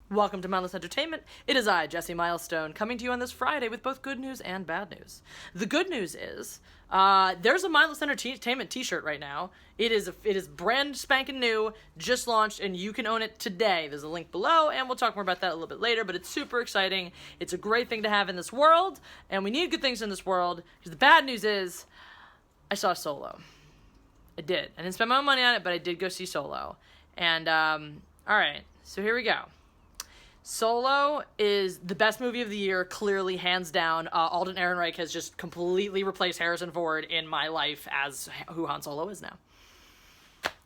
Welcome to Mindless Entertainment. It is I, Jesse Milestone, coming to you on this Friday with both good news and bad news. The good news is, there's a Mindless Entertainment t-shirt right now. It is brand spanking new, just launched, and you can own it today. There's a link below, and we'll talk more about that a little bit later, but it's super exciting. It's a great thing to have in this world, and we need good things in this world, because the bad news is, I saw Solo. I did. I didn't spend my own money on it, but I did go see Solo. And, alright, so here we go. Solo is the best movie of the year, clearly, hands down. Alden Ehrenreich has just completely replaced Harrison Ford in my life as who Han Solo is now.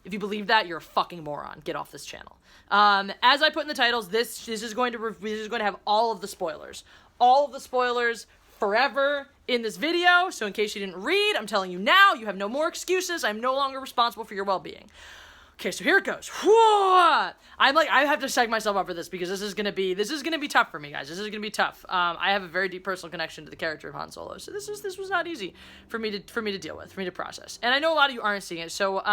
If you believe that, you're a fucking moron. Get off this channel. As I put in the titles, this is going to have all of the spoilers. All of the spoilers forever in this video, so in case you didn't read, I'm telling you now, you have no more excuses. I'm no longer responsible for your well-being. Okay, so here it goes. I have to psych myself up for this because this is gonna be tough for me, guys. This is gonna be tough. I have a very deep personal connection to the character of Han Solo, so this was not easy for me to deal with, for me to process. And I know a lot of you aren't seeing it, so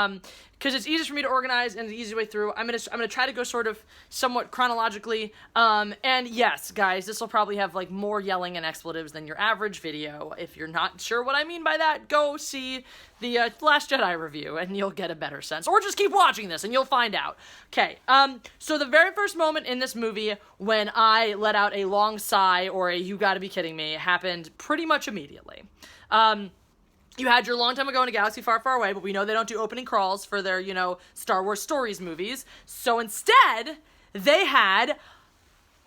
because it's easiest for me to organize and the easy way through, I'm gonna try to go sort of somewhat chronologically. And yes, guys, this will probably have like more yelling and expletives than your average video. If you're not sure what I mean by that, go see the Last Jedi review and you'll get a better sense, or just keep watching this and you'll find out. Okay, so the very first moment in this movie when I let out a long sigh or a "you gotta be kidding me" happened pretty much immediately. You had your Long Time Ago in a Galaxy Far, Far Away, but we know they don't do opening crawls for their, Star Wars Stories movies. So instead, they had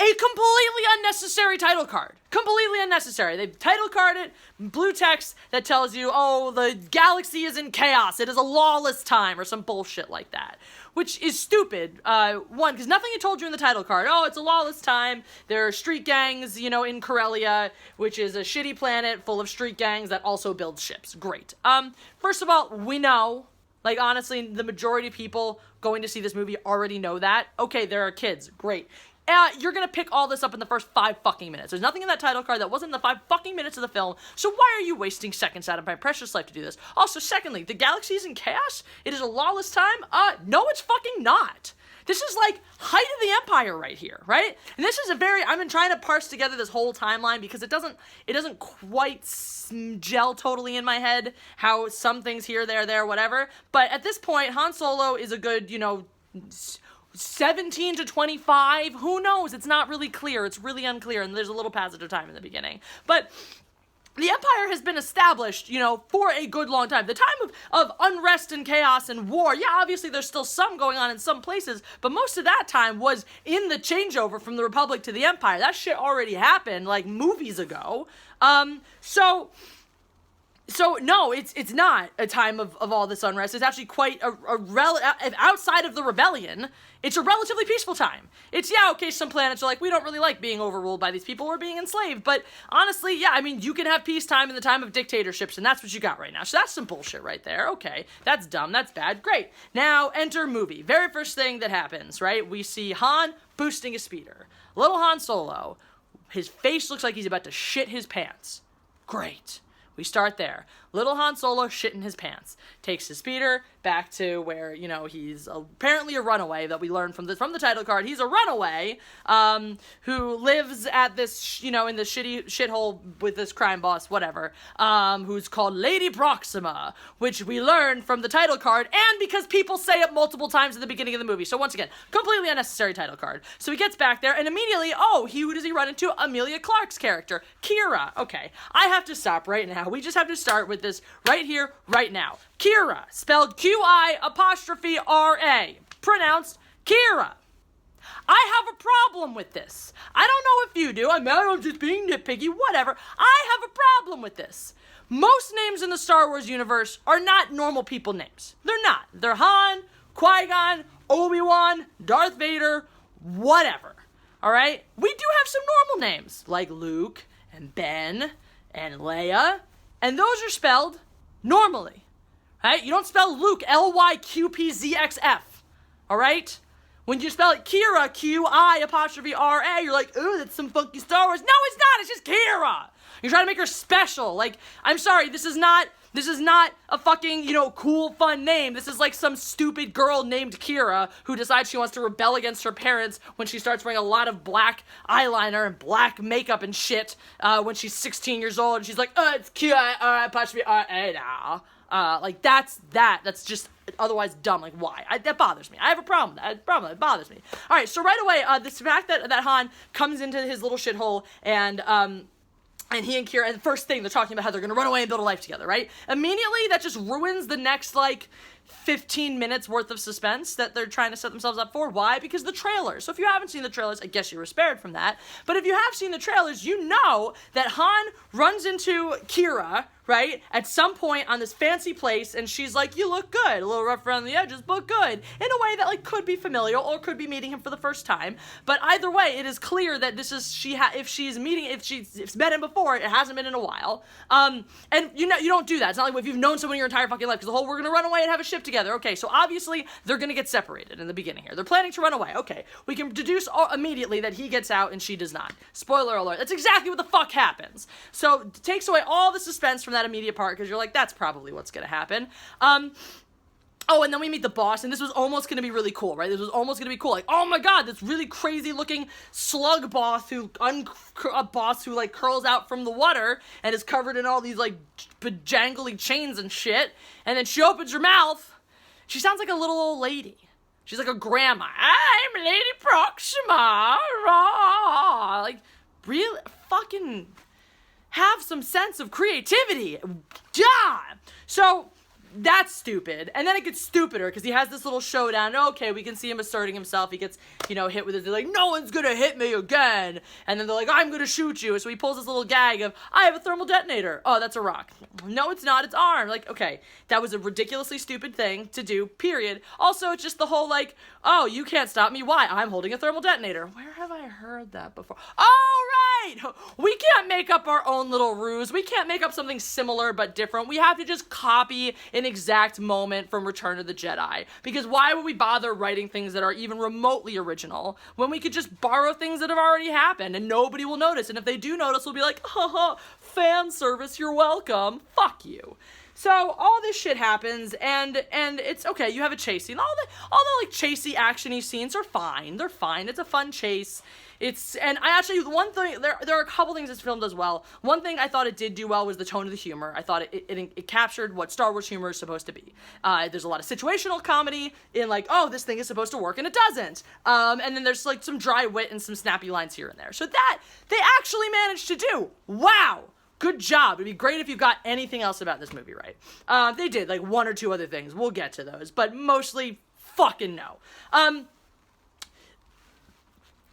a completely unnecessary title card. Completely unnecessary. They title card it, blue text that tells you, oh, the galaxy is in chaos. It is a lawless time, or some bullshit like that. Which is stupid. One, because nothing had told you in the title card. Oh, it's a lawless time. There are street gangs, in Corellia, which is a shitty planet full of street gangs that also build ships. Great. First of all, we know, honestly, the majority of people going to see this movie already know that. Okay, there are kids. Great. You're gonna pick all this up in the first 5 fucking minutes. There's nothing in that title card that wasn't in the 5 fucking minutes of the film, so why are you wasting seconds out of my precious life to do this? Also, secondly, the galaxy is in chaos? It is a lawless time? No, it's fucking not. This is height of the Empire right here, right? And this is I've been trying to parse together this whole timeline because it doesn't quite gel totally in my head how some things here, there, whatever. But at this point, Han Solo is a good, 17 to 25, who knows? It's not really clear. It's really unclear, and there's a little passage of time in the beginning. But the Empire has been established, for a good long time. The time of unrest and chaos and war, yeah, obviously there's still some going on in some places, but most of that time was in the changeover from the Republic to the Empire. That shit already happened, movies ago. So no, it's not a time of all this unrest. It's actually quite outside of the rebellion, it's a relatively peaceful time. It's, some planets are we don't really like being overruled by these people or being enslaved, but honestly, you can have peacetime in the time of dictatorships, and that's what you got right now. So that's some bullshit right there. Okay, that's dumb, that's bad, great. Now, enter movie. Very first thing that happens, right? We see Han boosting a speeder. Little Han Solo, his face looks like he's about to shit his pants. Great. We start there. Little Han Solo shitting his pants. Takes his speeder back to where, he's apparently a runaway that we learned from the title card. He's a runaway who lives at this, in this shitty shithole with this crime boss, whatever, who's called Lady Proxima, which we learned from the title card, and because people say it multiple times at the beginning of the movie. So once again, completely unnecessary title card. So he gets back there, and immediately, who does he run into? Emilia Clarke's character, qi'ra. Okay, I have to stop right now. We just have to start with this right here, right now. qi'ra, spelled Qi'ra, pronounced Qi'ra. I have a problem with this. I don't know if you do. I'm just being nitpicky, whatever. I have a problem with this. Most names in the Star Wars universe are not normal people names. They're not. They're Han, Qui-Gon, Obi-Wan, Darth Vader, whatever. All right? We do have some normal names, like Luke and Ben and Leia, and those are spelled normally, right? You don't spell Luke Lyqpzxf, all right? When you spell it qi'ra, Qi'ra, you're like, ooh, that's some funky Star Wars. No, it's not. It's just qi'ra. You're trying to make her special. I'm sorry, this is not This is not a fucking, cool, fun name. This is like some stupid girl named Qi'ra who decides she wants to rebel against her parents when she starts wearing a lot of black eyeliner and black makeup and shit when she's 16 years old. And she's like, it's Qi'ra, punch me, hey now. That's just otherwise dumb. Like, why? That bothers me. I have a problem with that. It bothers me. All right, so right away, this fact that Han comes into his little shithole and he and Qi'ra, and the first thing they're talking about how they're going to run away and build a life together, right? Immediately, that just ruins the next, 15 minutes worth of suspense that they're trying to set themselves up for. Why? Because the trailers. So if you haven't seen the trailers, I guess you were spared from that. But if you have seen the trailers, you know that Han runs into Qi'ra, right, at some point on this fancy place, and she's like, you look good, a little rough around the edges, but good, in a way that, could be familial, or could be meeting him for the first time, but either way, it is clear that this is, if she's met him before, it hasn't been in a while, and you don't do that. It's not like if you've known someone your entire fucking life, because the whole, we're gonna run away and have a ship together. Okay, so obviously, they're gonna get separated in the beginning here. They're planning to run away. Okay, we can deduce immediately that he gets out and she does not. Spoiler alert, that's exactly what the fuck happens. So, it takes away all the suspense from that immediate part, because you're like, that's probably what's gonna happen. Oh, and then we meet the boss, and this was almost gonna be really cool, right? This was almost gonna be cool. Like, oh my god, this really crazy looking slug boss who curls out from the water and is covered in all these jangly chains and shit. And then she opens her mouth. She sounds like a little old lady. She's like a grandma. I'm Lady Proxima. Rah. Really fucking have some sense of creativity. Yeah. So that's stupid. And then it gets stupider because he has this little showdown. Okay, we can see him asserting himself. He gets, hit with it. They're like, no one's gonna hit me again. And then they're like, I'm gonna shoot you. So he pulls this little gag of, I have a thermal detonator. Oh, that's a rock. No, it's not. It's armed. Okay, that was a ridiculously stupid thing to do, period. Also, it's just the whole oh, you can't stop me. Why? I'm holding a thermal detonator. Where have I heard that before? Oh, right! We can't make up our own little ruse. We can't make up something similar but different. We have to just copy an exact moment from Return of the Jedi. Because why would we bother writing things that are even remotely original when we could just borrow things that have already happened and nobody will notice? And if they do notice, we'll be like, haha, fan service, you're welcome. Fuck you. So all this shit happens, and it's okay. You have a chase scene. All the chasey, actiony scenes are fine. They're fine. It's a fun chase. And I actually, one thing, there are a couple things this film does well. One thing I thought it did do well was the tone of the humor. I thought it captured what Star Wars humor is supposed to be. There's a lot of situational comedy in oh, this thing is supposed to work and it doesn't. And then there's some dry wit and some snappy lines here and there. So that they actually managed to do. Wow. Good job. It'd be great if you got anything else about this movie right. They did one or two other things. We'll get to those, but mostly fucking no.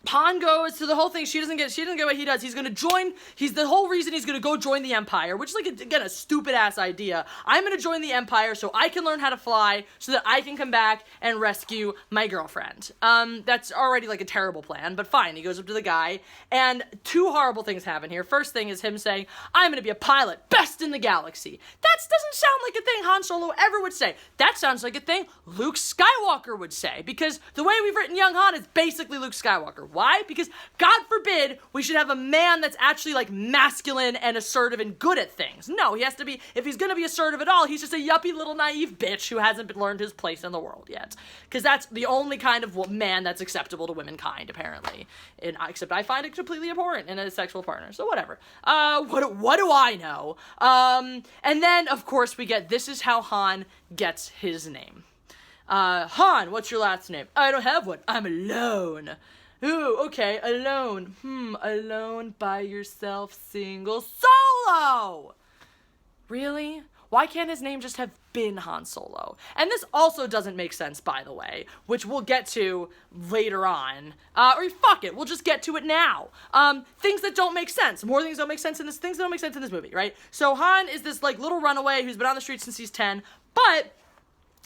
Han goes to the whole thing. She doesn't get what he does. He's gonna join. The whole reason he's gonna go join the Empire, which is again a stupid ass idea. I'm gonna join the Empire so I can learn how to fly, so that I can come back and rescue my girlfriend. That's already a terrible plan, but fine. He goes up to the guy, and two horrible things happen here. First thing is him saying, "I'm gonna be a pilot, best in the galaxy." That doesn't sound like a thing Han Solo ever would say. That sounds like a thing Luke Skywalker would say, because the way we've written young Han is basically Luke Skywalker. Why? Because, God forbid, we should have a man that's actually, masculine and assertive and good at things. No, he has to be, if he's gonna be assertive at all, he's just a yuppie little naive bitch who hasn't learned his place in the world yet. Because that's the only kind of man that's acceptable to womankind, apparently. Except I find it completely abhorrent in a sexual partner, so whatever. What do I know? And then, of course, we get, this is how Han gets his name. Han, what's your last name? I don't have one. I'm alone. Ooh, okay, alone. Alone by yourself, single, solo! Really? Why can't his name just have been Han Solo? And this also doesn't make sense, by the way, which we'll get to later on. Or fuck it, we'll just get to it now. Things that don't make sense. More things don't make sense in this, things that don't make sense in this movie, right? So Han is this, little runaway who's been on the streets since he's 10, but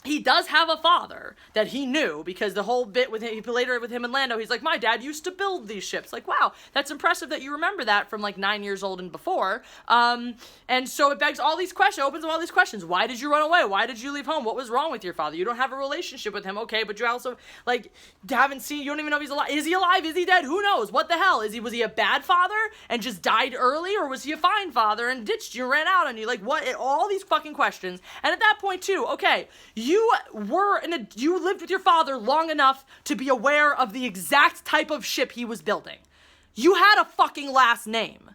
he does have a father that he knew, because the whole bit with him, later with him and Lando, he's like, my dad used to build these ships. Like, wow, that's impressive that you remember that from like 9 years old and before. And so it begs all these questions, opens up all these questions. Why did you run away? Why did you leave home? What was wrong with your father? You don't have a relationship with him, okay, but you also, like, haven't seen, you don't even know if he's alive. Is he alive? Is he dead? Who knows? What the hell? Was he a bad father and just died early, or was he a fine father and ditched you, ran out on you? Like, what? All these fucking questions. And at that point, too, okay, you lived with your father long enough to be aware of the exact type of ship he was building. You had a fucking last name.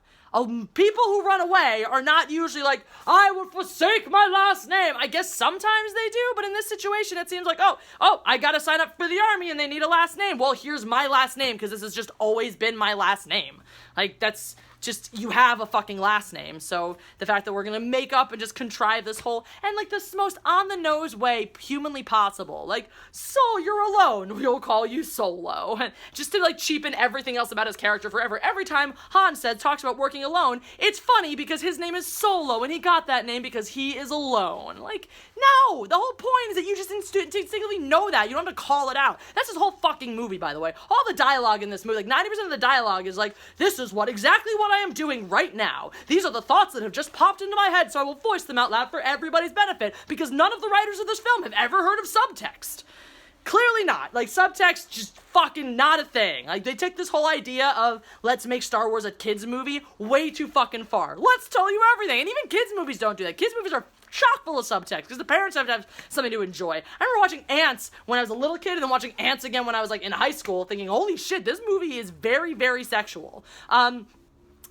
People who run away are not usually like, I will forsake my last name. I guess sometimes they do, but in this situation, it seems like, oh, I gotta sign up for the army and they need a last name. Well, here's my last name, because this has just always been my last name. Like, that's just, you have a fucking last name. So the fact that we're gonna make up and just contrive this whole, and like this most on-the-nose way humanly possible, like, so you're alone, we'll call you Solo, and just to like cheapen everything else about his character forever. Every time Han talks about working alone, it's funny because his name is Solo, and he got that name because he is alone. Like, no, the whole point is that you just instinctively know that. You don't have to call it out. That's this whole fucking movie, by the way. All the dialogue in this movie, like 90% of the dialogue is like, this is exactly what I am doing right now. These are the thoughts that have just popped into my head, so I will voice them out loud for everybody's benefit, because none of the writers of this film have ever heard of subtext. Clearly not. Like, subtext, just fucking not a thing. Like, they took this whole idea of, let's make Star Wars a kids movie way too fucking far. Let's tell you everything. And even kids movies don't do that. Kids movies are chock full of subtext, because the parents have to have something to enjoy. I remember watching Ants when I was a little kid, and then watching Ants again when I was, like, in high school, thinking, holy shit, this movie is very, very sexual.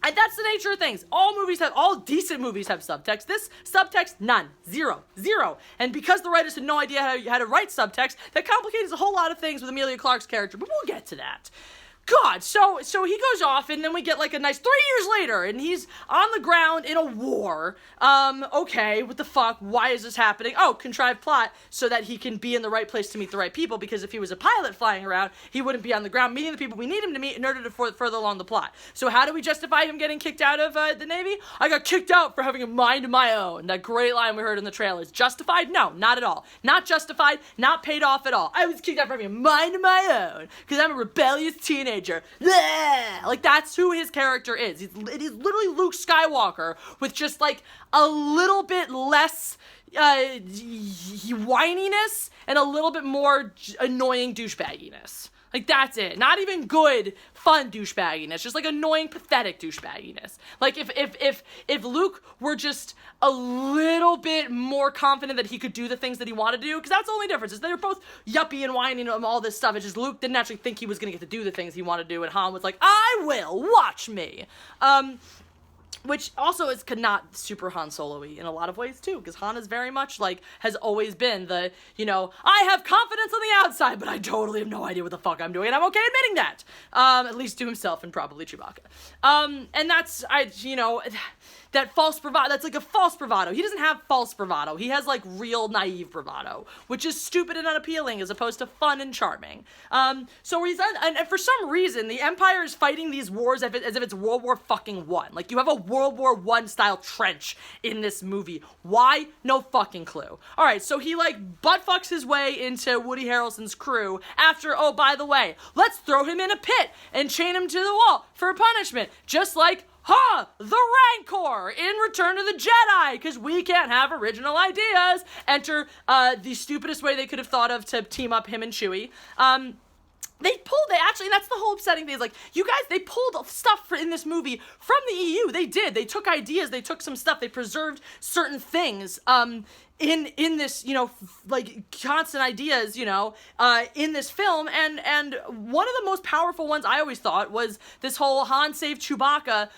And that's the nature of things. All decent movies have subtext. This subtext, none. Zero. And because the writers had no idea how to write subtext, that complicates a whole lot of things with Emilia Clarke's character, but we'll get to that. God, so he goes off, and then we get like a nice 3 years later, and he's on the ground in a war. Okay, what the fuck? Why is this happening? Oh, contrived plot, so that he can be in the right place to meet the right people, because if he was a pilot flying around, he wouldn't be on the ground meeting the people we need him to meet in order to further along the plot. So how do we justify him getting kicked out of the Navy? I got kicked out for having a mind of my own. That great line we heard in the trailers. Justified? No, not at all. Not justified, not paid off at all. I was kicked out for having a mind of my own, because I'm a rebellious teenager. Like, that's who his character is. It is literally Luke Skywalker with just like a little bit less whininess and a little bit more annoying douchebagginess. Like, that's it. Not even good, fun douchebagginess. Just like annoying, pathetic douchebagginess. Like, if Luke were just a little bit more confident that he could do the things that he wanted to do, because that's the only difference, is they're both yuppie and whining and all this stuff. It's just Luke didn't actually think he was going to get to do the things he wanted to do, and Han was like, I will, watch me. Which also is not super Han Solo-y in a lot of ways, too, because Han is very much, like, has always been the, I have confidence on the outside, but I totally have no idea what the fuck I'm doing, and I'm okay admitting that. At least to himself and probably Chewbacca. And that's, that false bravado, that's like a false bravado. He doesn't have false bravado. He has, like, real naive bravado, which is stupid and unappealing as opposed to fun and charming. So he's, and for some reason, the Empire is fighting these wars as if it's World War fucking I. Like, you have a World War I style trench in this movie. Why? No fucking clue. Alright, so he, like, butt fucks his way into Woody Harrelson's crew after, oh, by the way, let's throw him in a pit and chain him to the wall for punishment. Just like, the Rancor in Return of the Jedi, because we can't have original ideas. Enter the stupidest way they could have thought of to team up him and Chewie. And that's the whole upsetting thing, is like, you guys, they pulled stuff in this movie from the EU. They did. They took ideas, they took some stuff, they preserved certain things, in this, like, constant ideas, in this film, and one of the most powerful ones I always thought was this whole Han saved Chewbacca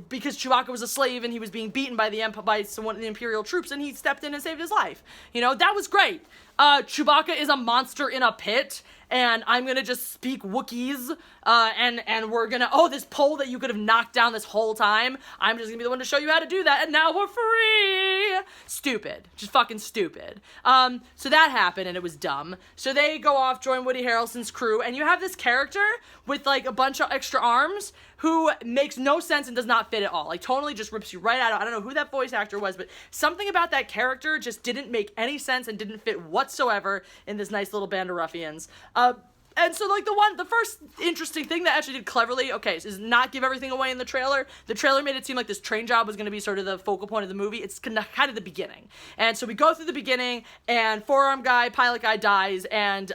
because Chewbacca was a slave and he was being beaten by the Imperial troops, and he stepped in and saved his life. That was great. Chewbacca is a monster in a pit, and I'm gonna just speak Wookiees, and we're gonna, this pole that you could have knocked down this whole time, I'm just gonna be the one to show you how to do that, and now we're free! Stupid. Just fucking stupid. So that happened, and it was dumb. So they go off, join Woody Harrelson's crew, and you have this character with, like, a bunch of extra arms who makes no sense and does not fit at all. Like, totally just rips you right out. I don't know who that voice actor was, but something about that character just didn't make any sense and didn't fit whatsoever in this nice little band of ruffians. And so, like, the first interesting thing that actually did cleverly, is not give everything away in the trailer. The trailer made it seem like this train job was going to be sort of the focal point of the movie. It's kind of the beginning. And so we go through the beginning, and pilot guy dies, and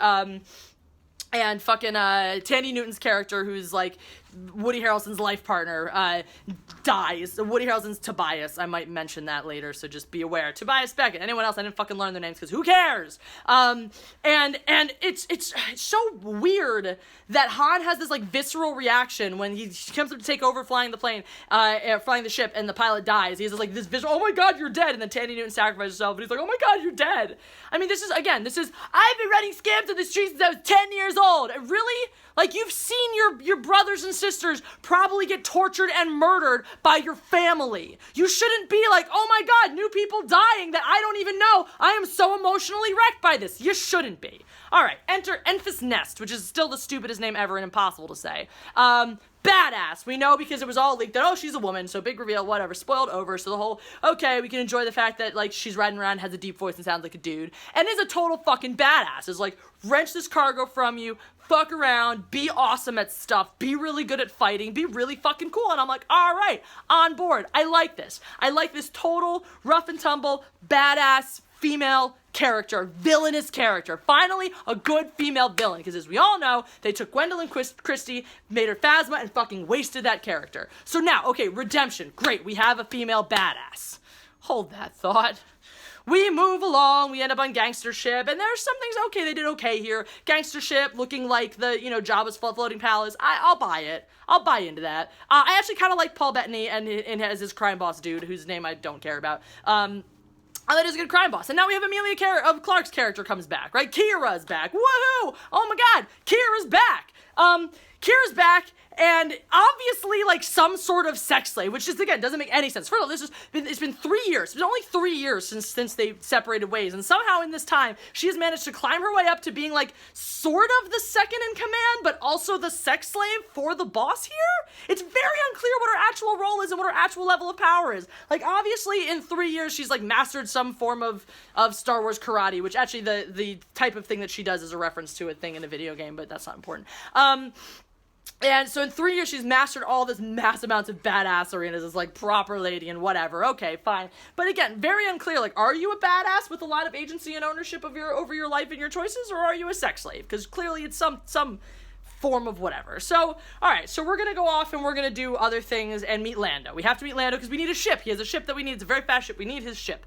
fucking Tandy Newton's character, who's like Woody Harrelson's life partner, dies. Woody Harrelson's Tobias. I might mention that later, so just be aware. Tobias Beckett. Anyone else? I didn't fucking learn their names because who cares? And it's so weird that Han has this like visceral reaction when he comes up to take over flying the plane, flying the ship, and the pilot dies. He has like this visual, oh my god, you're dead, and then Tandy Newton sacrifices herself, and he's like, oh my god, you're dead. I mean, this is I've been running scams on the streets since I was 10 years old. Really? Like, you've seen your brothers and sisters probably get tortured and murdered by your family. You shouldn't be like, oh my god, new people dying that I don't even know. I am so emotionally wrecked by this. You shouldn't be. Alright, enter Enfys Nest, which is still the stupidest name ever and impossible to say. Badass. We know because it was all leaked that, oh, she's a woman, so big reveal, whatever, spoiled over, so the whole, okay, we can enjoy the fact that, like, she's riding around, has a deep voice and sounds like a dude, and is a total fucking badass. Is like, wrench this cargo from you, fuck around, be awesome at stuff, be really good at fighting, be really fucking cool, and I'm like, alright, on board. I like this. I like this total, rough and tumble, badass, female character, villainous character. Finally, a good female villain, because as we all know, they took Gwendolyn Christie, made her Phasma, and fucking wasted that character. So now, okay, redemption. Great, we have a female badass. Hold that thought. We move along, we end up on Gangster Ship, and there's some things, okay, they did okay here. Gangster Ship looking like the, Jabba's floating palace. I'll buy it. I'll buy into that. I actually kind of like Paul Bettany and as his crime boss dude, whose name I don't care about. That is a good crime boss. And now we have Emilia Clarke's character comes back, right? Qi'ra's back. Woohoo! Oh my god, Qi'ra's back. Qi'ra's back, and obviously, like, some sort of sex slave, which just, again, doesn't make any sense. First of all, it's been 3 years. It's been only 3 years since they separated ways, and somehow in this time, she has managed to climb her way up to being, like, sort of the second in command, but also the sex slave for the boss here? It's very unclear what her actual role is and what her actual level of power is. Like, obviously, in 3 years, she's, like, mastered some form of Star Wars karate, which actually the type of thing that she does is a reference to a thing in a video game, but that's not important. And so in 3 years, she's mastered all this mass amounts of badass arenas as, like, proper lady and whatever. Okay, fine. But again, very unclear. Like, are you a badass with a lot of agency and ownership of over your life and your choices, or are you a sex slave? Because clearly it's some form of whatever. So, alright, so we're gonna go off and we're gonna do other things and meet Lando. We have to meet Lando because we need a ship. He has a ship that we need. It's a very fast ship. We need his ship.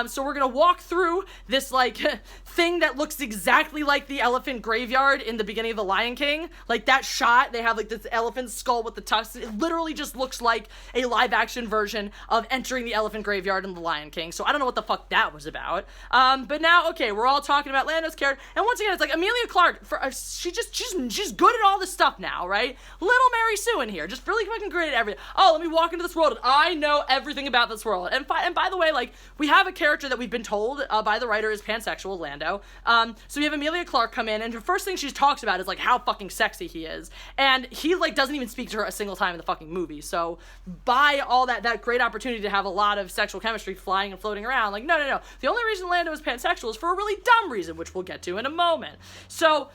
So we're gonna walk through this, like, thing that looks exactly like the elephant graveyard in the beginning of The Lion King. Like, that shot, they have, like, this elephant skull with the tusks. It literally just looks like a live-action version of entering the elephant graveyard in The Lion King. So I don't know what the fuck that was about. But now, okay, we're all talking about Lando's character. And once again, it's like, Emilia Clarke, she's good at all this stuff now, right? Little Mary Sue in here, just really fucking great at everything. Oh, let me walk into this world and I know everything about this world. And by the way, like, we have a character that we've been told by the writer is pansexual, Lando. So we have Emilia Clarke come in, and the first thing she talks about is, like, how fucking sexy he is. And he, like, doesn't even speak to her a single time in the fucking movie. So by all that great opportunity to have a lot of sexual chemistry flying and floating around, like, no. The only reason Lando is pansexual is for a really dumb reason, which we'll get to in a moment. So,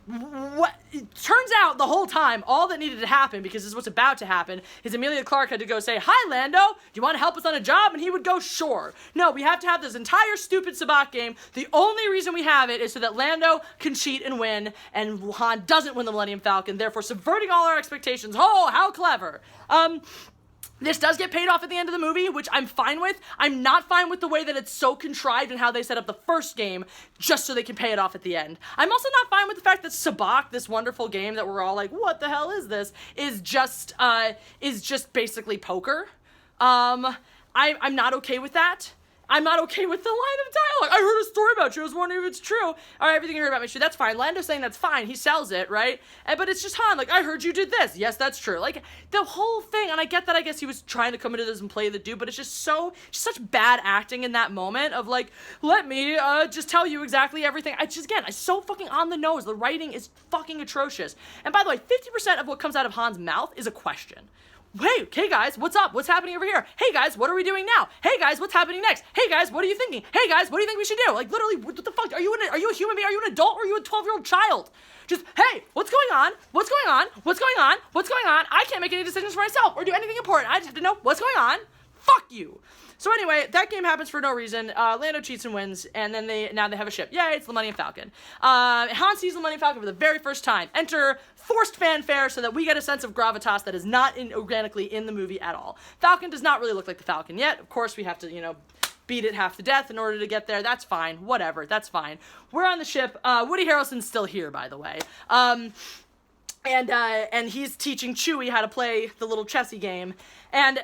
what it turns out the whole time, all that needed to happen, because this is what's about to happen, is Emilia Clarke had to go say, hi Lando, do you want to help us on a job? And he would go, sure. No, we have to have this entire stupid sabacc game. The only reason we have it is so that Lando can cheat and win, and Han doesn't win the Millennium Falcon, therefore subverting all our expectations. Oh, how clever. This does get paid off at the end of the movie, which I'm fine with. I'm not fine with the way that it's so contrived and how they set up the first game just so they can pay it off at the end. I'm also not fine with the fact that sabacc, this wonderful game that we're all like, what the hell is this, is just basically poker. I'm not okay with that. I'm not okay with the line of dialogue. I heard a story about you. I was wondering if it's true. All right, everything you heard about me is true. That's fine. Lando's saying that's fine. He sells it, right? But it's just Han. Like, I heard you did this. Yes, that's true. Like, the whole thing, and I get that. I guess he was trying to come into this and play the dude, but it's just such bad acting in that moment of like, let me just tell you exactly everything. It's so fucking on the nose. The writing is fucking atrocious. And by the way, 50% of what comes out of Han's mouth is a question. Hey guys, what's up? What's happening over here? Hey guys, what are we doing now? Hey guys, what's happening next? Hey guys, what are you thinking? Hey guys, what do you think we should do? Like, literally, what the fuck? Are you a human being? Are you an adult or are you a 12-year-old child? Just, hey, what's going on? What's going on? What's going on? What's going on? I can't make any decisions for myself or do anything important. I just have to know what's going on. Fuck you. So anyway, that game happens for no reason. Lando cheats and wins, and then now they have a ship. Yay, it's the Millennium Falcon. Han sees the Millennium Falcon for the very first time. Enter forced fanfare so that we get a sense of gravitas that is not organically in the movie at all. Falcon does not really look like the Falcon yet. Of course, we have to, beat it half to death in order to get there. That's fine. Whatever. That's fine. We're on the ship. Woody Harrelson's still here, by the way. And he's teaching Chewie how to play the little chessy game. And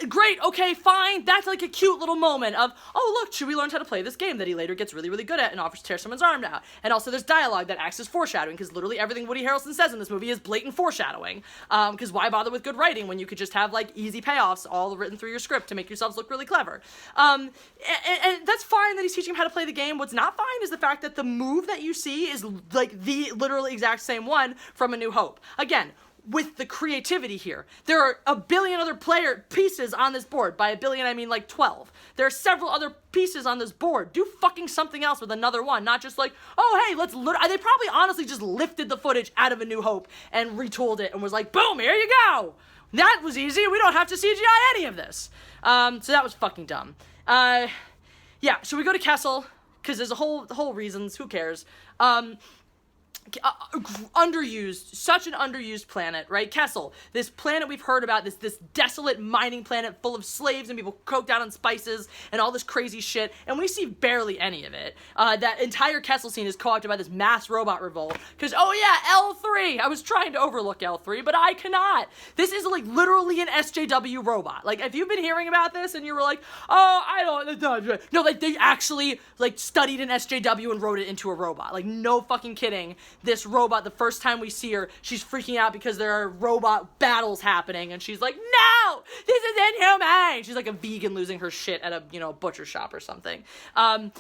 great, okay, fine. That's like a cute little moment of, oh, look, Chewie learned how to play this game that he later gets really, really good at and offers to tear someone's arm out. And also there's dialogue that acts as foreshadowing, because literally everything Woody Harrelson says in this movie is blatant foreshadowing. Because why bother with good writing when you could just have, like, easy payoffs all written through your script to make yourselves look really clever. And that's fine that he's teaching him how to play the game. What's not fine is the fact that the move that you see is, like, the literally exact same one from A New Hope. Again, with the creativity here. There are a billion other pieces on this board. By a billion, I mean like 12. There are several other pieces on this board. Do fucking something else with another one. Not just like, oh, hey, they probably honestly just lifted the footage out of A New Hope and retooled it and was like, boom, here you go. That was easy. We don't have to CGI any of this. So that was fucking dumb. Yeah, so we go to Kessel, because there's a whole reasons. Who cares? Underused, such an underused planet, right? Kessel, this planet we've heard about, this desolate mining planet full of slaves and people coked out on spices and all this crazy shit, and we see barely any of it. That entire Kessel scene is co-opted by this mass robot revolt, because, oh yeah, L3! I was trying to overlook L3, but I cannot! This is, like, literally an SJW robot. Like, if you've been hearing about this and you were like, oh, I don't... No, like, they actually, like, studied an SJW and wrote it into a robot. Like, no fucking kidding. This robot, the first time we see her, she's freaking out because there are robot battles happening, and she's like, no, this is inhumane. She's like a vegan losing her shit at a, butcher shop or something. And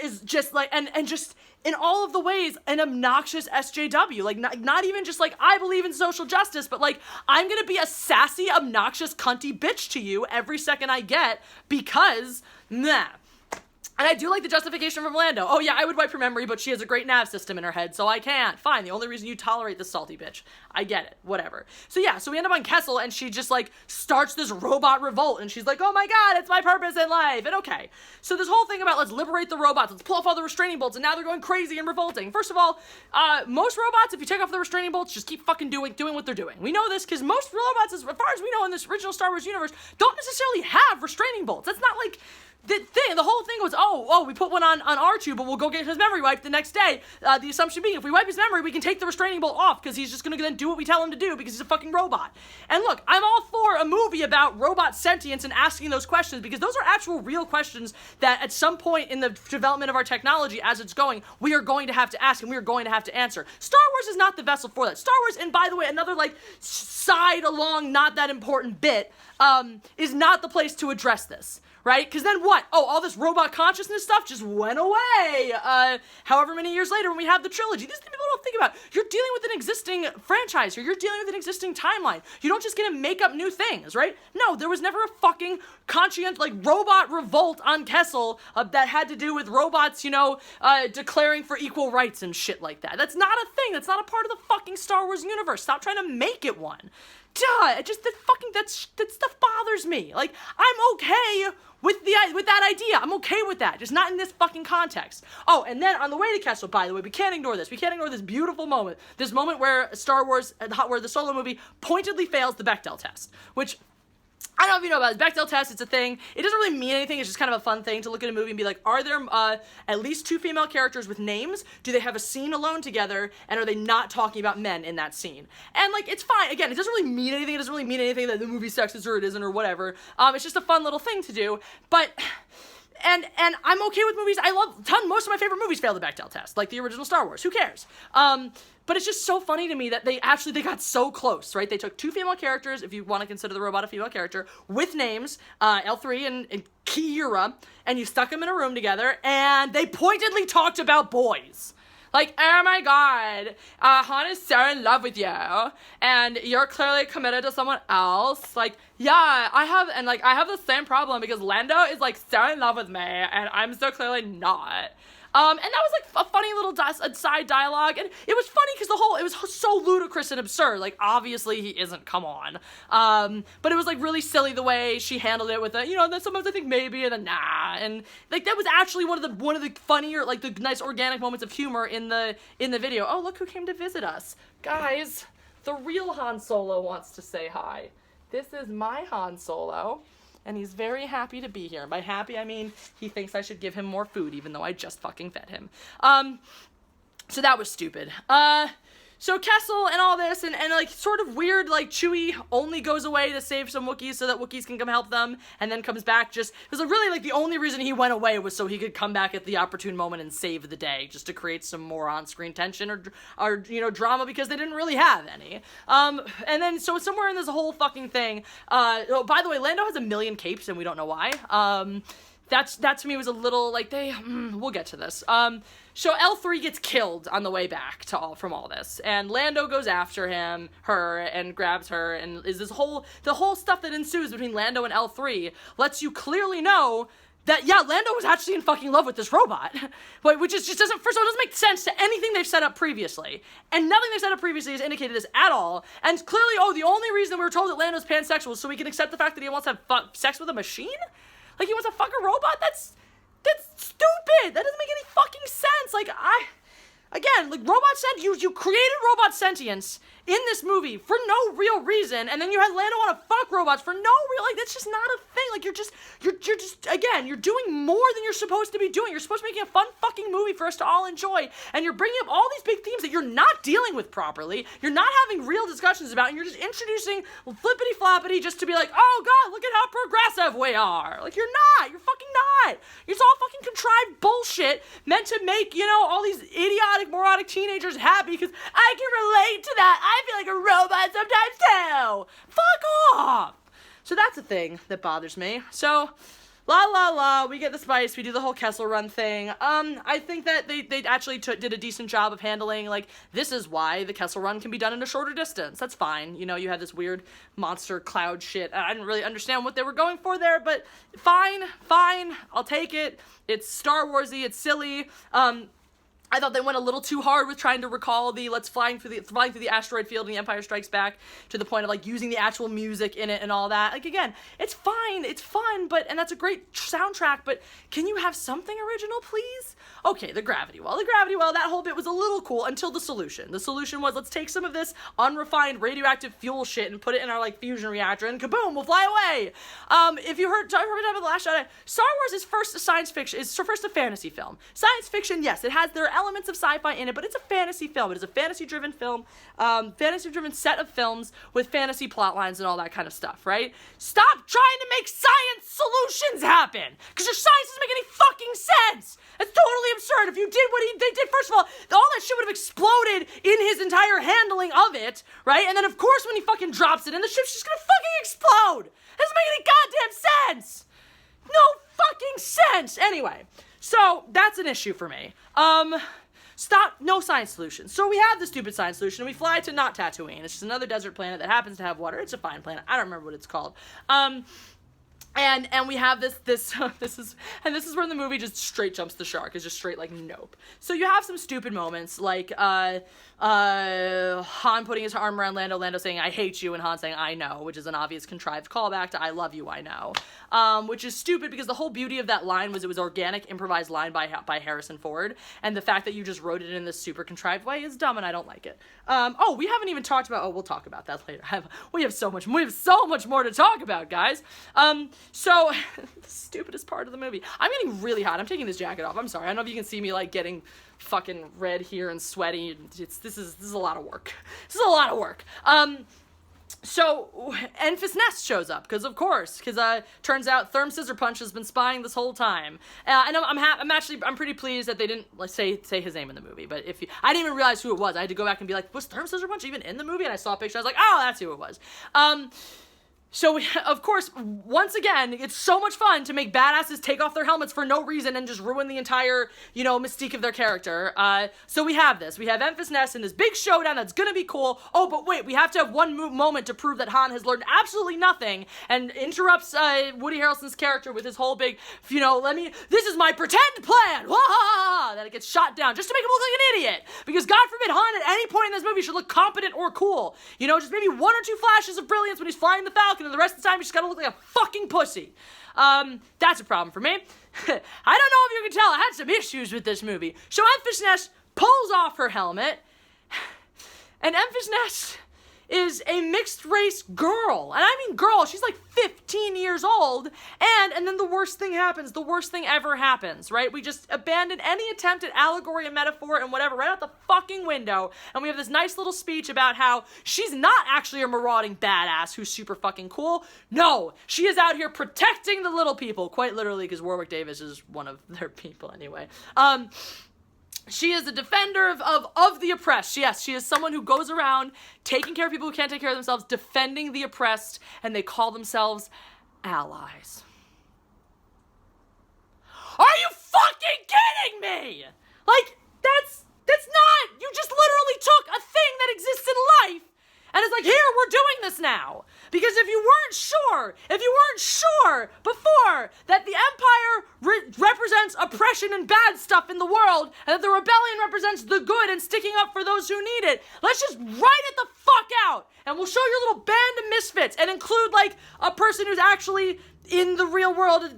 is just like, and just in all of the ways, an obnoxious SJW. Like, not even just like, I believe in social justice, but like, I'm gonna be a sassy, obnoxious, cunty bitch to you every second I get because, nah. And I do like the justification from Lando. Oh yeah, I would wipe her memory, but she has a great nav system in her head, so I can't. Fine, the only reason you tolerate this salty bitch. I get it, whatever. So yeah, so we end up on Kessel, and she just, like, starts this robot revolt, and she's like, oh my god, it's my purpose in life, and okay. So this whole thing about let's liberate the robots, let's pull off all the restraining bolts, and now they're going crazy and revolting. First of all, most robots, if you take off the restraining bolts, just keep fucking doing what they're doing. We know this, because most robots, as far as we know in this original Star Wars universe, don't necessarily have restraining bolts. That's not, like... The whole thing was, we put one on R2, but we'll go get his memory wiped the next day. The assumption being, if we wipe his memory, we can take the restraining bolt off, because he's just going to then do what we tell him to do, because he's a fucking robot. And look, I'm all for a movie about robot sentience and asking those questions, because those are actual real questions that at some point in the development of our technology, as it's going, we are going to have to ask, and we are going to have to answer. Star Wars is not the vessel for that. Star Wars, and by the way, another, like, side along, not that important bit, is not the place to address this. Right? Because then what? Oh, all this robot consciousness stuff just went away. However many years later when we have the trilogy. These things people don't think about. You're dealing with an existing franchise here. You're dealing with an existing timeline. You don't just get to make up new things, right? No, there was never a fucking robot revolt on Kessel that had to do with robots, declaring for equal rights and shit like that. That's not a thing. That's not a part of the fucking Star Wars universe. Stop trying to make it one. Duh, that stuff bothers me. Like, I'm okay with that idea. I'm okay with that, just not in this fucking context. Oh, and then on the way to Kessel, by the way, we can't ignore this. We can't ignore this beautiful moment. This moment where where the Solo movie pointedly fails the Bechdel test, which... I don't know if you know about it. Bechdel test, it's a thing. It doesn't really mean anything. It's just kind of a fun thing to look at a movie and be like, are there at least two female characters with names? Do they have a scene alone together? And are they not talking about men in that scene? And, like, it's fine. Again, it doesn't really mean anything. It doesn't really mean anything that the movie's sexist or it isn't or whatever. It's just a fun little thing to do. But... And I'm okay with movies. I love most of my favorite movies fail the Bechdel test, like the original Star Wars. Who cares? But it's just so funny to me that they got so close, right? They took two female characters, if you want to consider the robot a female character, with names, L3 and qi'ra, and you stuck them in a room together, and they pointedly talked about boys. Like, oh my god, Han is so in love with you, and you're clearly committed to someone else. Like, yeah, I have the same problem because Lando is, like, so in love with me, and I'm so clearly not. And that was, like, a funny little side dialogue, and it was funny because it was so ludicrous and absurd. Like, obviously he isn't, come on. But it was, like, really silly the way she handled it with the, then sometimes I think maybe, and then nah, and, like, that was actually one of the funnier, like, the nice organic moments of humor in the video. Oh, look who came to visit us. Guys, the real Han Solo wants to say hi. This is my Han Solo. And he's very happy to be here. And by happy, I mean he thinks I should give him more food, even though I just fucking fed him. So that was stupid. So Kessel and all this, and like, sort of weird, like, Chewie only goes away to save some Wookiees so that Wookiees can come help them, and then comes back it was really, like, the only reason he went away was so he could come back at the opportune moment and save the day, just to create some more on-screen tension or drama, because they didn't really have any. And then, so somewhere in this whole fucking thing, oh, by the way, Lando has a million capes, and we don't know why. That to me was a little, like, we'll get to this. So L3 gets killed on the way back from all this, and Lando goes after her, and grabs her, and is the whole stuff that ensues between Lando and L3 lets you clearly know that, yeah, Lando was actually in fucking love with this robot, which is just doesn't, first of all, doesn't make sense to anything they've set up previously, and nothing they've set up previously has indicated this at all, and clearly, the only reason we were told that Lando's pansexual is so we can accept the fact that he wants to have sex with a machine? Like, he wants to fuck a robot? That's stupid! That doesn't make any fucking sense! Like, again, like, you created robot sentience in this movie for no real reason, and then you had Lando want to fuck robots for no real, like, that's just not a thing. Like, you're just, again, you're doing more than you're supposed to be doing. You're supposed to be making a fun fucking movie for us to all enjoy, and you're bringing up all these big themes that you're not dealing with properly, you're not having real discussions about, and you're just introducing flippity-floppity just to be like, oh god, look at how progressive we are. Like, you're fucking not. It's all fucking contrived bullshit meant to make, all these idiotic, moronic teenagers happy because I can relate to that. I feel like a robot sometimes too. Fuck off. So that's a thing that bothers me. So, we get the spice, we do the whole Kessel Run thing. I think that they actually did a decent job of handling, like, this is why the Kessel Run can be done in a shorter distance. That's fine. You had this weird monster cloud shit. I didn't really understand what they were going for there, but fine. I'll take it. It's Star Warsy, it's silly. I thought they went a little too hard with trying to recall the flying through the asteroid field in The Empire Strikes Back, to the point of, like, using the actual music in it and all that. Like, again, it's fine, it's fun, and that's a great soundtrack, but can you have something original, please? Okay, the gravity well, that whole bit was a little cool until the solution. The solution was, let's take some of this unrefined radioactive fuel shit and put it in our, like, fusion reactor, and kaboom, we'll fly away. If you heard about The Last Jedi, Star Wars is first a science fiction, it's first a fantasy film. Science fiction, yes, it has their elements of sci-fi in it, but it's a fantasy film. It is a fantasy-driven film, fantasy-driven set of films with fantasy plot lines and all that kind of stuff, right? Stop trying to make science solutions happen, because your science doesn't make any fucking sense. It's totally absurd. If you did what they did, first of all that shit would have exploded in his entire handling of it, right? And then, of course, when he fucking drops it in, the ship's just gonna fucking explode. It doesn't make any goddamn sense. No fucking sense. Anyway, so that's an issue for me. No science solution. So we have the stupid science solution, and we fly to not Tatooine. It's just another desert planet that happens to have water. It's a fine planet. I don't remember what it's called. And we have this is where the movie just straight jumps the shark. It's just straight, like, nope. So you have some stupid moments, like, Han putting his arm around Lando saying, I hate you, and Han saying, I know, which is an obvious contrived callback to I love you, I know. Which is stupid because the whole beauty of that line was it was organic, improvised line by Harrison Ford, and the fact that you just wrote it in this super contrived way is dumb, and I don't like it. We haven't even talked about, we'll talk about that later. We have so much more to talk about, guys. So, the stupidest part of the movie. I'm getting really hot. I'm taking this jacket off. I'm sorry. I don't know if you can see me, like, getting fucking red here and sweaty. This is a lot of work. So, Enfys Nest shows up, because turns out Therm Scissor Punch has been spying this whole time. And I'm pretty pleased that they didn't say his name in the movie, but I didn't even realize who it was. I had to go back and be like, was Therm Scissor Punch even in the movie? And I saw a picture, I was like, oh, that's who it was. So, of course, once again, it's so much fun to make badasses take off their helmets for no reason and just ruin the entire, mystique of their character. So we have this. We have Enfys Nest in this big showdown that's gonna be cool. Oh, but wait, we have to have one moment to prove that Han has learned absolutely nothing and interrupts Woody Harrelson's character with his whole big, this is my pretend plan! That it gets shot down just to make him look like an idiot. Because God forbid Han at any point in this movie should look competent or cool. Just maybe one or two flashes of brilliance when he's flying the Falcon, and the rest of the time, you just gotta look like a fucking pussy. That's a problem for me. I don't know if you can tell, I had some issues with this movie. So Enfys Nest pulls off her helmet, and Enfys Nest is a mixed-race girl. And I mean girl, she's like 15 years old, and then the worst thing happens. The worst thing ever happens, right? We just abandon any attempt at allegory and metaphor and whatever right out the fucking window, and we have this nice little speech about how she's not actually a marauding badass who's super fucking cool. No, she is out here protecting the little people, quite literally, because Warwick Davis is one of their people anyway. She is a defender of the oppressed. Yes, she is someone who goes around taking care of people who can't take care of themselves, defending the oppressed, and they call themselves allies. Are you fucking kidding me? Like, that's not, you just literally took a thing that exists in life, and it's like, here, we're doing this now. Because if you weren't sure before that the Empire represents oppression and bad stuff in the world, and that the rebellion represents the good and sticking up for those who need it, let's just write it the fuck out, and we'll show your little band of misfits, and include, like, a person who's actually in the real world, are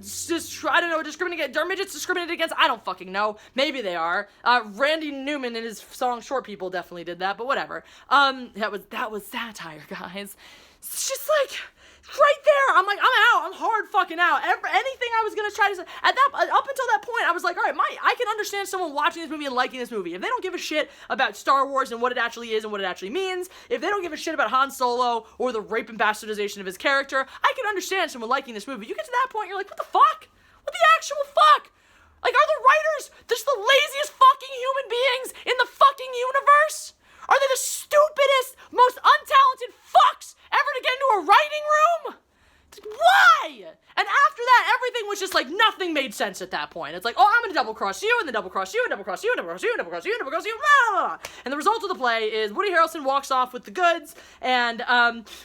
midgets discriminated against? I don't fucking know. Maybe they are. Randy Newman in his song Short People definitely did that, but whatever. That was satire, guys. It's just like, right there, I'm like, I'm out. I'm hard fucking out. Anything I was gonna try to say, up until that point, I was like, all right, I can understand someone watching this movie and liking this movie. If they don't give a shit about Star Wars and what it actually is and what it actually means, if they don't give a shit about Han Solo or the rape and bastardization of his character, I can understand someone liking this movie. You get to that point, you're like, what the fuck? What the actual fuck? Like, are the writers just the laziest fucking human beings in the fucking universe? Are they the stupidest, most untalented fucks ever to get into a writing room? Why? And after that, everything was just like, nothing made sense at that point. It's like, oh, I'm gonna double cross you, and then double cross you, and double cross you, and double cross you, and double cross you, and double cross you, blah, blah, blah. And the result of the play is Woody Harrelson walks off with the goods, and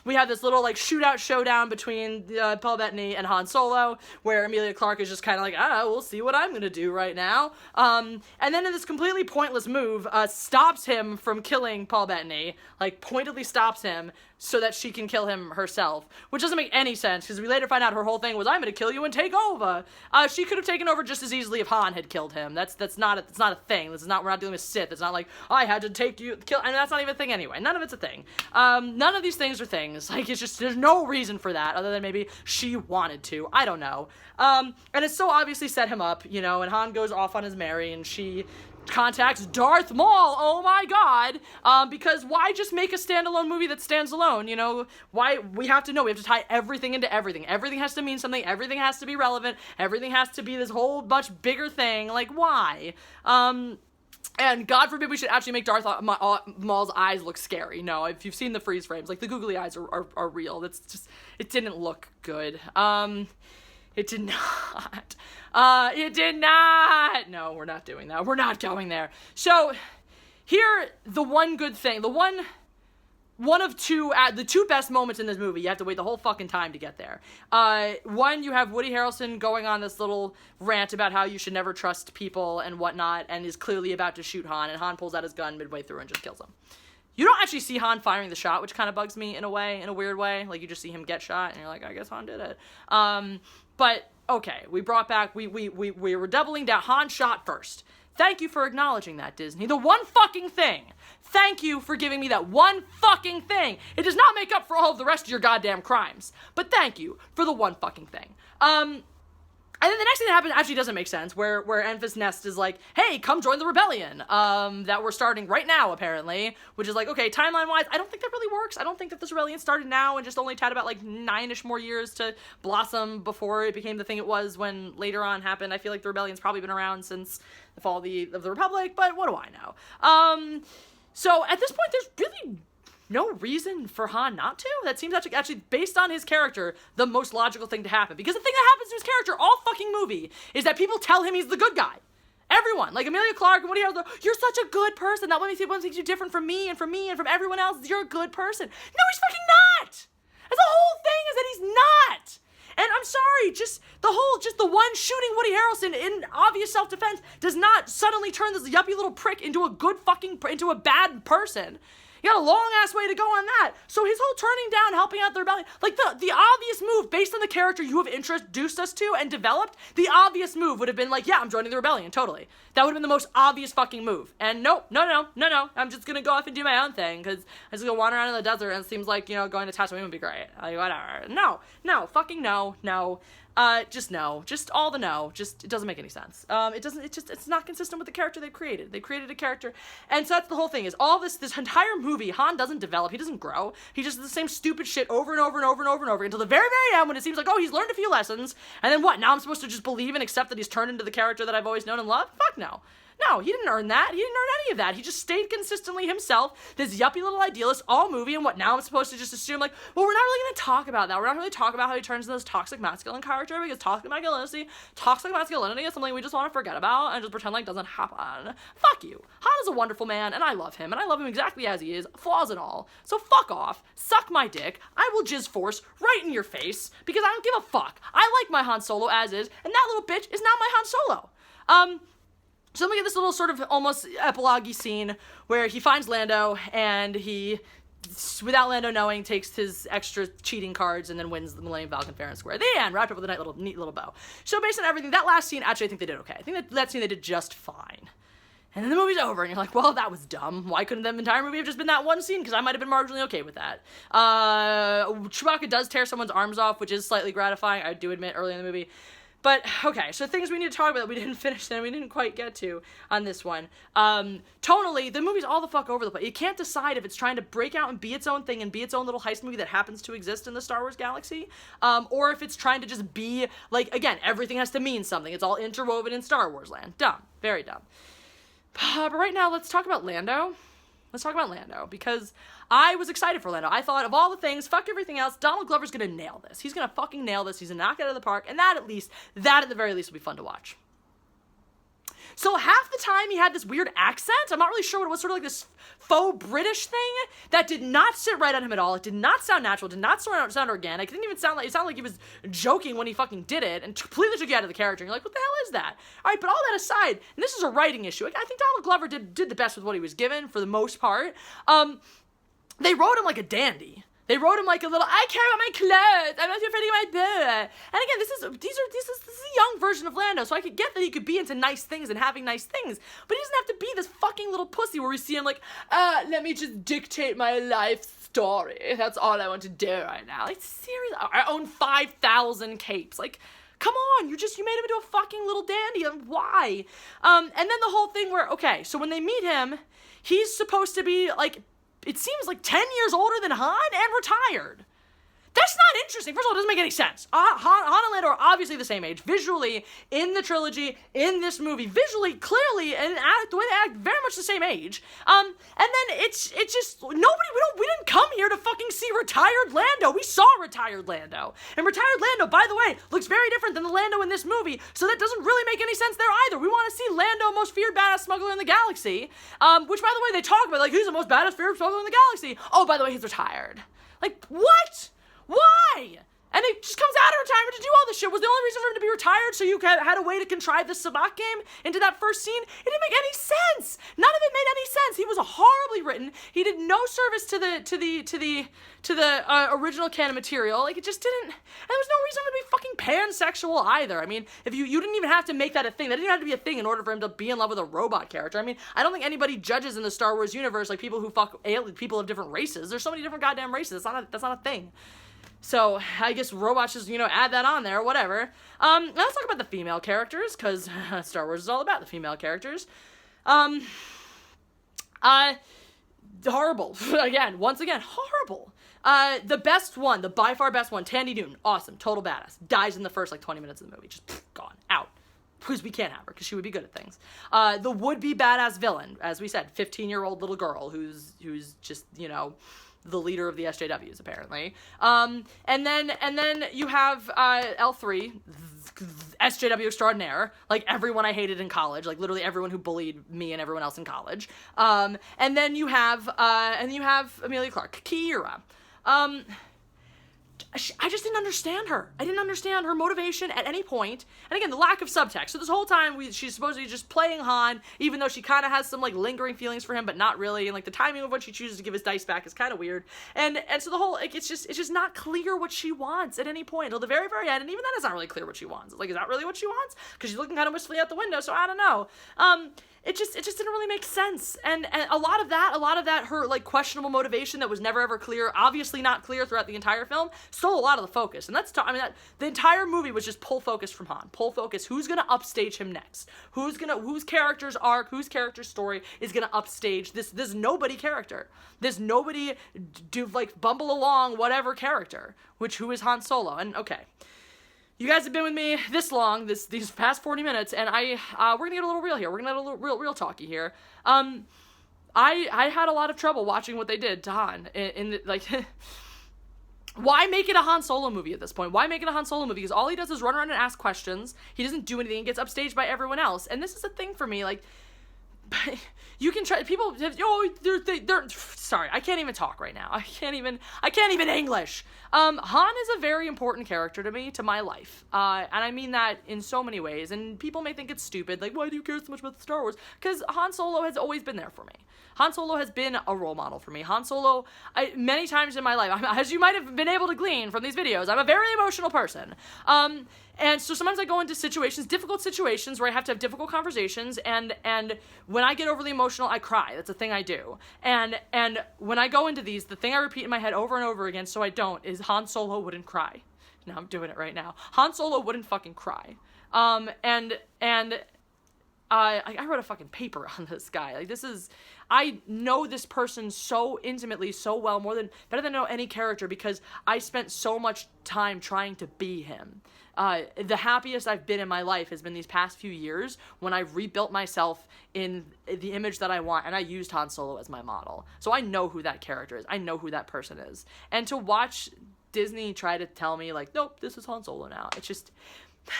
we have this little like showdown between Paul Bettany and Han Solo, where Emilia Clarke is just kind of like, we'll see what I'm gonna do right now. And then in this completely pointless move, stops him from killing Paul Bettany, like pointedly stops him, so that she can kill him herself, which doesn't make any sense, because we later find out her whole thing was, I'm gonna kill you and take over. She could have taken over just as easily if Han had killed him. That's not a thing. We're not dealing with Sith. It's not like, I had to kill, and that's not even a thing anyway. None of it's a thing. None of these things are things. Like, it's just, there's no reason for that, other than maybe she wanted to. I don't know. And it so obviously set him up, and Han goes off on his merry, and she contacts Darth Maul, oh my god, because why just make a standalone movie that stands alone, why, we have to tie everything into everything has to mean something, everything has to be relevant, everything has to be this whole much bigger thing, like, why? And God forbid we should actually make Darth Maul's eyes look scary. No, if you've seen the freeze frames, like, the googly eyes are real. That's just, it didn't look good. It did not. It did not. No, we're not doing that. We're not going there. So, here, the one good thing, one of two, the two best moments in this movie, you have to wait the whole fucking time to get there. One, you have Woody Harrelson going on this little rant about how you should never trust people and whatnot, and is clearly about to shoot Han, and Han pulls out his gun midway through and just kills him. You don't actually see Han firing the shot, which kind of bugs me in a weird way. Like, you just see him get shot, and you're like, I guess Han did it. But, okay, we were doubling down. Han shot first. Thank you for acknowledging that, Disney. The one fucking thing. Thank you for giving me that one fucking thing. It does not make up for all of the rest of your goddamn crimes. But thank you for the one fucking thing. And then the next thing that happens actually doesn't make sense, where Enfys Nest is like, hey, come join the rebellion, that we're starting right now, apparently, which is like, okay, timeline-wise, I don't think that really works. I don't think that this rebellion started now and just only had about, like, 9-ish more years to blossom before it became the thing it was when later on happened. I feel like the rebellion's probably been around since the fall of the Republic, but what do I know? So at this point, there's really no reason for Han not to. That seems actually, based on his character, the most logical thing to happen. Because the thing that happens to his character all fucking movie is that people tell him he's the good guy. Everyone, like Emilia Clarke and Woody Harrelson, you're such a good person. That makes you different from me and from everyone else. You're a good person. No, he's fucking not. That's the whole thing, is that he's not. And I'm sorry, just the one shooting Woody Harrelson in obvious self-defense does not suddenly turn this yuppie little prick into into a bad person. You got a long-ass way to go on that. So his whole turning down, helping out the rebellion, like, the obvious move, based on the character you have introduced us to and developed, the obvious move would have been like, yeah, I'm joining the rebellion, totally. That would have been the most obvious fucking move. And no, I'm just gonna go off and do my own thing, because I'm just gonna wander around in the desert, and it seems like, going to Tatooine would be great. Like, whatever. No, fucking no. Just all the no. Just, it doesn't make any sense. It's not consistent with the character they created. They created a character, and so that's the whole thing, is all this entire movie, Han doesn't develop, he doesn't grow, he just does the same stupid shit over and over and over and over and over until the very, very end, when it seems like, oh, he's learned a few lessons, and then what, now I'm supposed to just believe and accept that he's turned into the character that I've always known and loved? Fuck no. No, he didn't earn that. He didn't earn any of that. He just stayed consistently himself, this yuppie little idealist all movie, and what, now I'm supposed to just assume, like, well, we're not really going to talk about that. We're not really talking about how he turns into this toxic masculine character, because toxic masculinity is something we just want to forget about and just pretend like doesn't happen. Fuck you. Han is a wonderful man, and I love him exactly as he is, flaws and all. So fuck off, suck my dick, I will jizz force right in your face, because I don't give a fuck. I like my Han Solo as is, and that little bitch is now my Han Solo. So then we get this little sort of almost epilogue-y scene where he finds Lando, and he, without Lando knowing, takes his extra cheating cards and then wins the Millennium Falcon fair and square. The end, wrapped up with a neat little bow. So based on everything, that last scene, actually, I think they did okay. I think that scene they did just fine. And then the movie's over, and you're like, well, that was dumb. Why couldn't the entire movie have just been that one scene? Because I might have been marginally okay with that. Chewbacca does tear someone's arms off, which is slightly gratifying, I do admit, early in the movie. But, okay, so things we need to talk about that we didn't finish and we didn't quite get to on this one. Tonally, the movie's all the fuck over the place. It can't decide if it's trying to break out and be its own thing and be its own little heist movie that happens to exist in the Star Wars galaxy, or if it's trying to just be, like, again, everything has to mean something. It's all interwoven in Star Wars land. Dumb. Very dumb. But right now, let's talk about Lando. Let's talk about Lando, because I was excited for Lando. I thought, of all the things, fuck everything else, Donald Glover's gonna nail this. He's gonna fucking nail this. He's gonna knock it out of the park, and that at the very least will be fun to watch. So half the time he had this weird accent. I'm not really sure what it was, sort of like this faux British thing that did not sit right on him at all. It did not sound natural, did not sound organic. It didn't even sound like he was joking when he fucking did it, and completely took you out of the character. And you're like, what the hell is that? All right, but all that aside, and this is a writing issue, I think Donald Glover did the best with what he was given for the most part. They wrote him like a dandy. They wrote him like a little, I care about my clothes, I'm not too afraid of my blah. And again, this is a young version of Lando, so I could get that he could be into nice things and having nice things, but he doesn't have to be this fucking little pussy where we see him like, let me just dictate my life story. That's all I want to do right now. Like, seriously, I own 5,000 capes. Like, come on, you made him into a fucking little dandy, and why? And then the whole thing where, okay, so when they meet him, he's supposed to be, like, it seems like 10 years older than Han and retired. That's not interesting. First of all, it doesn't make any sense. Han and Lando are obviously the same age. Visually, in the trilogy, in this movie, visually, clearly, and the way they act, very much the same age. And then it's just, we didn't come here to fucking see retired Lando. We saw retired Lando. And retired Lando, by the way, looks very different than the Lando in this movie, so that doesn't really make any sense there either. We want to see Lando, most feared badass smuggler in the galaxy, which, by the way, they talk about, like, who's the most badass feared smuggler in the galaxy? Oh, by the way, he's retired. Like, what? Why? And he just comes out of retirement to do all this shit. Was the only reason for him to be retired so you had a way to contrive the sabacc game into that first scene? It didn't make any sense. None of it made any sense. He was horribly written. He did no service to the original canon material. Like, it just didn't. And there was no reason to be fucking pansexual either. I mean, if you didn't even have to make that a thing. That didn't have to be a thing in order for him to be in love with a robot character. I mean, I don't think anybody judges in the Star Wars universe like people who fuck people of different races. There's so many different goddamn races. That's not a thing. So I guess robots just, add that on there, whatever. Now let's talk about the female characters, because Star Wars is all about the female characters. Horrible. Once again, horrible. The best one, the by far best one, Tandy Newton, awesome, total badass. Dies in the first, 20 minutes of the movie. Just, gone, out. Because we can't have her, because she would be good at things. The would-be badass villain, as we said, 15-year-old little girl who's just, the leader of the SJWs, apparently. And then you have L3, SJW extraordinaire, everyone I hated in college, literally everyone who bullied me and everyone else in college. And then you have Amelia Clark, qi'ra. I just didn't understand her. I didn't understand her motivation at any point. And again, the lack of subtext. So this whole time, she's supposedly just playing Han, even though she kind of has some, lingering feelings for him, but not really. And, the timing of when she chooses to give his dice back is kind of weird. And so the whole, it's just not clear what she wants at any point until the very, very end. And even then, it's not really clear what she wants. Is that really what she wants? Because she's looking kind of wistfully out the window, so I don't know. It just didn't really make sense. And a lot of that, her, questionable motivation that was never ever clear, obviously not clear throughout the entire film, stole a lot of the focus. And the entire movie was just pull focus from Han. Pull focus. Who's gonna upstage him next? Whose character's arc, whose character's story is gonna upstage this nobody character? This nobody bumble along whatever character, who is Han Solo. And okay. You guys have been with me this long, these past 40 minutes, and we're gonna get a little real here. We're gonna get a little real talky here. I had a lot of trouble watching what they did to Han. Why make it a Han Solo movie at this point? Why make it a Han Solo movie? Because all he does is run around and ask questions. He doesn't do anything. He gets upstaged by everyone else. And this is a thing for me, you can try, people, they're sorry, I can't even talk right now. I can't even English. Han is a very important character to me, to my life. And I mean that in so many ways. And people may think it's stupid, why do you care so much about Star Wars? Because Han Solo has always been there for me. Han Solo has been a role model for me. Han Solo, many times in my life, as you might have been able to glean from these videos, I'm a very emotional person. And so sometimes I go into difficult situations where I have to have difficult conversations, and when I get overly emotional, I cry. That's a thing I do. And when I go into these, the thing I repeat in my head over and over again so I don't is Han Solo wouldn't cry. Now I'm doing it right now. Han Solo wouldn't fucking cry. I wrote a fucking paper on this guy. I know this person so intimately, so well, better than I know any character, because I spent so much time trying to be him. The happiest I've been in my life has been these past few years when I've rebuilt myself in the image that I want, and I used Han Solo as my model. So I know who that character is. I know who that person is. And to watch Disney try to tell me, nope, this is Han Solo now. It's just...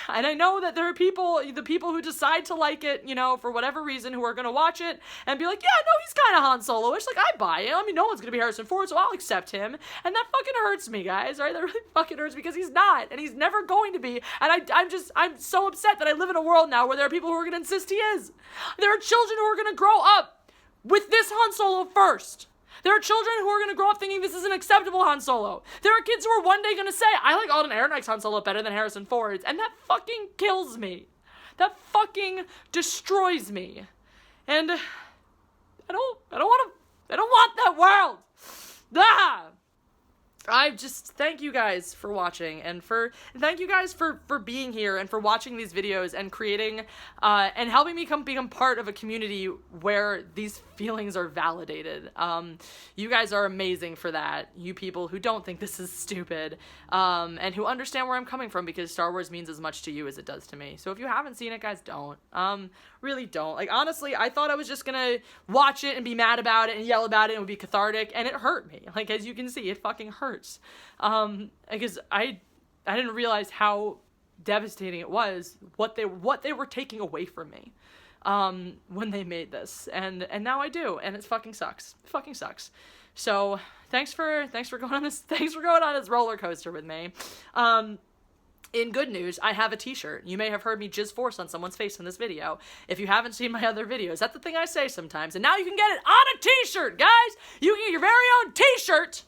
And I know that there are the people who decide to like it, for whatever reason, who are going to watch it and be like, yeah, no, he's kind of Han Solo-ish. I buy it. I mean, no one's going to be Harrison Ford, so I'll accept him. And that fucking hurts me, guys, right? That really fucking hurts because he's not, and he's never going to be. And I'm so upset that I live in a world now where there are people who are going to insist he is. There are children who are going to grow up with this Han Solo first. There are children who are going to grow up thinking this is an acceptable Han Solo. There are kids who are one day going to say, I like Alden Ehrenreich's Han Solo better than Harrison Ford's. And that fucking kills me. That fucking destroys me. And I don't want that world. Ah! I just thank you guys for watching, and thank you guys for being here and for watching these videos and creating and helping me become part of a community where these feelings are validated. You guys are amazing for that. You people who don't think this is stupid and who understand where I'm coming from, because Star Wars means as much to you as it does to me. So if you haven't seen it, guys, don't. Really don't. Honestly, I thought I was just gonna watch it and be mad about it and yell about it and it would be cathartic, and it hurt me. As you can see, it fucking hurts. Because I didn't realize how devastating it was, what they were taking away from me, when they made this. And now I do, and it fucking sucks. It fucking sucks. So, thanks for going on this roller coaster with me. In good news, I have a t-shirt. You may have heard me jizz force on someone's face in this video. If you haven't seen my other videos, that's the thing I say sometimes. And now you can get it on a t-shirt, guys! You can get your very own t-shirt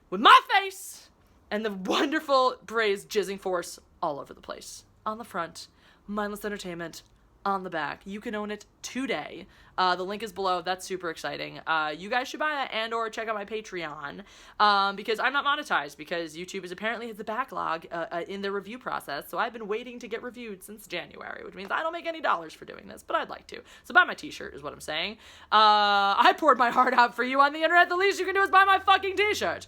with my face and the wonderful Bray's jizzing force all over the place. On the front, Mindless Entertainment, on the back. You can own it today. The link is below. That's super exciting. You guys should buy that and or check out my Patreon because I'm not monetized because YouTube is apparently has the backlog in the review process. So I've been waiting to get reviewed since January, which means I don't make any dollars for doing this, but I'd like to. So buy my t-shirt is what I'm saying. I poured my heart out for you on the internet. The least you can do is buy my fucking t-shirt.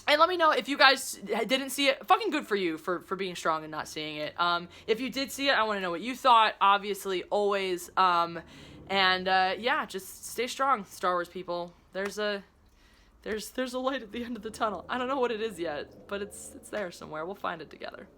And let me know if you guys didn't see it. Fucking good for you for being strong and not seeing it. If you did see it, I want to know what you thought. Obviously, always. Yeah, just stay strong, Star Wars people. There's a light at the end of the tunnel. I don't know what it is yet, but it's there somewhere. We'll find it together.